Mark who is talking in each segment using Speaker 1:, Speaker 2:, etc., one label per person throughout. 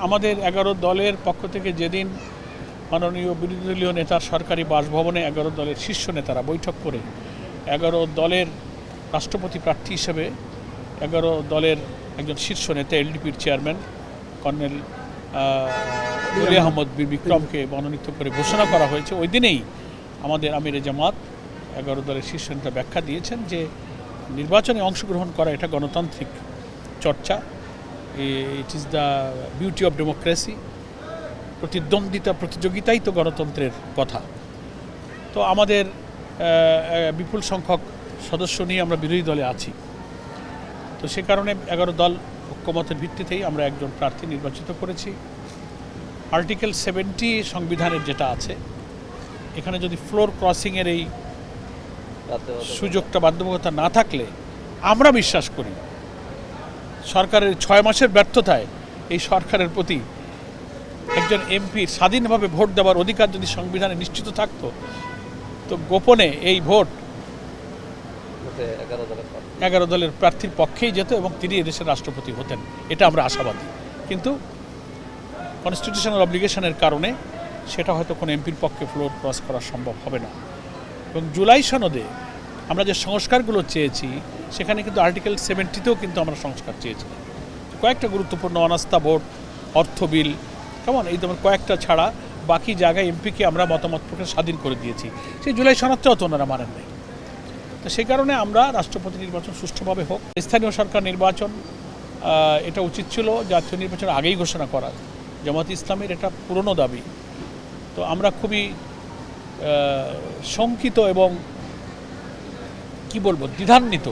Speaker 1: আমাদের 11 দলের পক্ষ থেকে যেদিন মাননীয় বিরোধী দলীয় নেতার সরকারি বাসভবনে 11 দলের শীর্ষ নেতারা বৈঠক করে 11 দলের রাষ্ট্রপতি প্রার্থী হিসেবে 11 দলের একজন শীর্ষ নেতা এলডিপির চেয়ারম্যান কর্নেল ওলি আহমদ বীর বিক্রমকে মনোনীত করে ঘোষণা করা হয়েছে, ওই দিনেই আমাদের আমিরে জামাত 11 দলের শীর্ষ নেতা ব্যাখ্যা দিয়েছেন যে নির্বাচনে অংশগ্রহণ করা এটা গণতান্ত্রিক চর্চা, it is the beauty of democracy. প্রতিদ্বন্দ্বিতা প্রতিযোগিতাই তো গণতন্ত্রের কথা। তো আমাদের বিপুল সংখ্যক সদস্য নিয়ে আমরা বিরোধী দলে আছি, তো সে কারণে 11 দল ঐক্যমতের ভিত্তিতেই আমরা একজন প্রার্থী নির্বাচিত করেছি। আর্টিকেল 70 সংবিধানের যেটা আছে, এখানে যদি ফ্লোর ক্রসিংয়ের এই সুযোগটা বাধ্যবাধকতা না থাকলে আমরা বিশ্বাস করি সরকারের 6 মাসের ব্যর্থতায় এই সরকারের প্রতি একজন এমপির স্বাধীনভাবে ভোট দেওয়ার অধিকার যদি সংবিধানে নিশ্চিত থাকতো, তো গোপনে এই ভোট 11 দলের প্রার্থীর পক্ষেই যেত এবং তিনি এদেশের রাষ্ট্রপতি হতেন, এটা আমরা আশাবাদী। কিন্তু কনস্টিটিউশনাল অব্লিগেশনের কারণে সেটা হয়তো কোনো এমপির পক্ষে ফ্লোর ক্রস করা সম্ভব হবে না। এবং জুলাই সনদে আমরা যে সংস্কারগুলো চেয়েছি সেখানে কিন্তু আর্টিকেল 70তেও কিন্তু আমরা সংস্কার চেয়েছি। কয়েকটা গুরুত্বপূর্ণ অনাস্থা ভোট, অর্থ বিল, কেমন এই ধরনের কয়েকটা ছাড়া বাকি জায়গায় এমপিকে আমরা মতামত প্রকাশ স্বাধীন করে দিয়েছি। সেই জুলাই সনদটাও তো ওনারা মানেন নাই। তো সেই কারণে আমরা রাষ্ট্রপতি নির্বাচন সুষ্ঠুভাবে হোক, স্থানীয় সরকার নির্বাচন এটা উচিত ছিল জাতীয় নির্বাচন আগেই ঘোষণা করা। জামাত ইসলামের এটা পুরনো দাবি। তো আমরা খুবই শঙ্কিত এবং কি বলবো দ্বিধান্বিত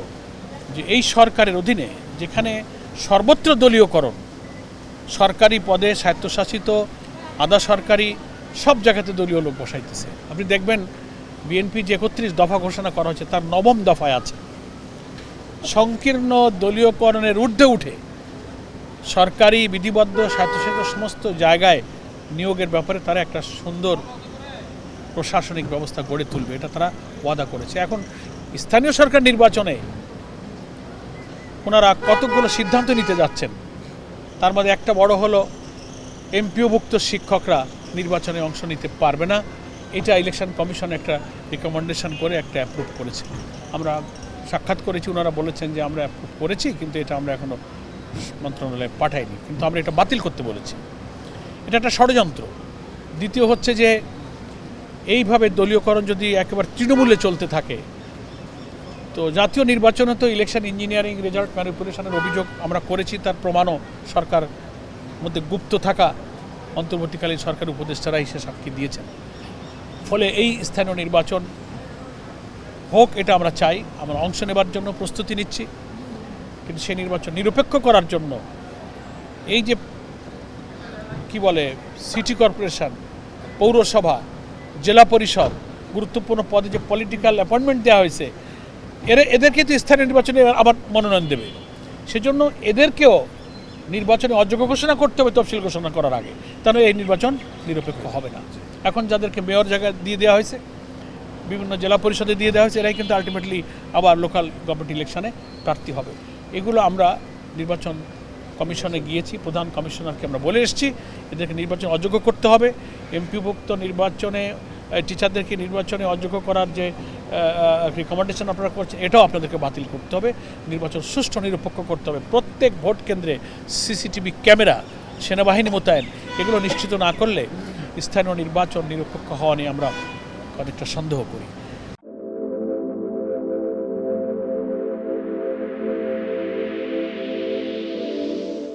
Speaker 1: যে এই সরকারের অধীনে যেখানে সর্বত্র দলীয়করণ, সরকারি পদে স্বায়ত্তশাসিত আধা সরকারি সব জায়গাতে দলীয় লোক বসাইতেছে। আপনি দেখবেন বিএনপি যে 31 দফা ঘোষণা করা হয়েছে তার 9ম দফায় আছে সংকীর্ণ দলীয়করণের ঊর্ধ্বে উঠে সরকারি বিধিবদ্ধ স্বায়ত্তশাসিত সমস্ত জায়গায় নিয়োগের ব্যাপারে তারা একটা সুন্দর প্রশাসনিক ব্যবস্থা গড়ে তুলবে, এটা তারা ওয়াদা করেছে। এখন স্থানীয় সরকার নির্বাচনে ওনারা কতগুলো সিদ্ধান্ত নিতে যাচ্ছেন, তার মধ্যে একটা বড় হলো এমপিওভুক্ত শিক্ষকরা নির্বাচনে অংশ নিতে পারবে না। এটা ইলেকশন কমিশন একটা রিকমেন্ডেশন করে একটা অ্যাপ্রুভ করেছে। আমরা সাক্ষাৎ করেছি, ওনারা বলেছেন যে আমরা অ্যাপ্রুভ করেছি কিন্তু এটা আমরা এখনও মন্ত্রণালয়ে পাঠাইনি, কিন্তু আমরা এটা বাতিল করতে বলেছি। এটা একটা ষড়যন্ত্র। দ্বিতীয় হচ্ছে যে এইভাবে দলীয়করণ যদি একেবারে তৃণমূলে চলতে থাকে তো জাতীয় নির্বাচনে তো ইলেকশন ইঞ্জিনিয়ারিং রেজাল্ট ম্যানিপুলেশনের অভিযোগ আমরা করেছি, তার প্রমাণও সরকার মধ্যে গুপ্ত থাকা অন্তর্বর্তীকালীন সরকার উপদেষ্টারা এসে সাক্ষী দিয়েছেন। ফলে এই স্থানীয় নির্বাচন হোক, এটা আমরা চাই, আমরা অংশ নেবার জন্য প্রস্তুতি নিচ্ছি। কিন্তু সেই নির্বাচন নিরপেক্ষ করার জন্য এই যে কি বলে সিটি কর্পোরেশন, পৌরসভা, জেলা পরিষদ গুরুত্বপূর্ণ পদে যে পলিটিক্যাল অ্যাপয়েন্টমেন্ট দেওয়া হয়েছে এদেরকে তো স্থানীয় নির্বাচনে আবার মনোনয়ন দেবে, সেজন্য এদেরকেও নির্বাচনে অযোগ্য ঘোষণা করতে হবে তফসিল ঘোষণা করার আগে, তাহলে এই নির্বাচন নিরপেক্ষ হবে না। এখন যাদেরকে মেয়র জায়গা দিয়ে দেওয়া হয়েছে, বিভিন্ন জেলা পরিষদে দিয়ে দেওয়া হয়েছে, এরাই কিন্তু আলটিমেটলি আবার লোকাল গভর্নমেন্ট ইলেকশনে প্রার্থী হবে। এগুলো আমরা নির্বাচন কমিশনে গিয়েছি, প্রধান কমিশনারকে আমরা বলে এসেছি এদেরকে নির্বাচন অযোগ্য করতে হবে। এমপিভুক্ত নির্বাচনে টিচারদেরকে নির্বাচনে অযোগ্য করার যে রিকমেন্ডেশন আপনারা করছেন এটাও আপনাদেরকে বাতিল করতে হবে। নির্বাচন সুষ্ঠু নিরপেক্ষ করতে হবে। প্রত্যেক ভোট কেন্দ্রে সিসিটিভি ক্যামেরা, সেনাবাহিনী মোতায়েন, এগুলো নিশ্চিত না করলে স্থানীয় নির্বাচন নিরপেক্ষ হওয়া নিয়ে আমরা অনেকটা সন্দেহ করি।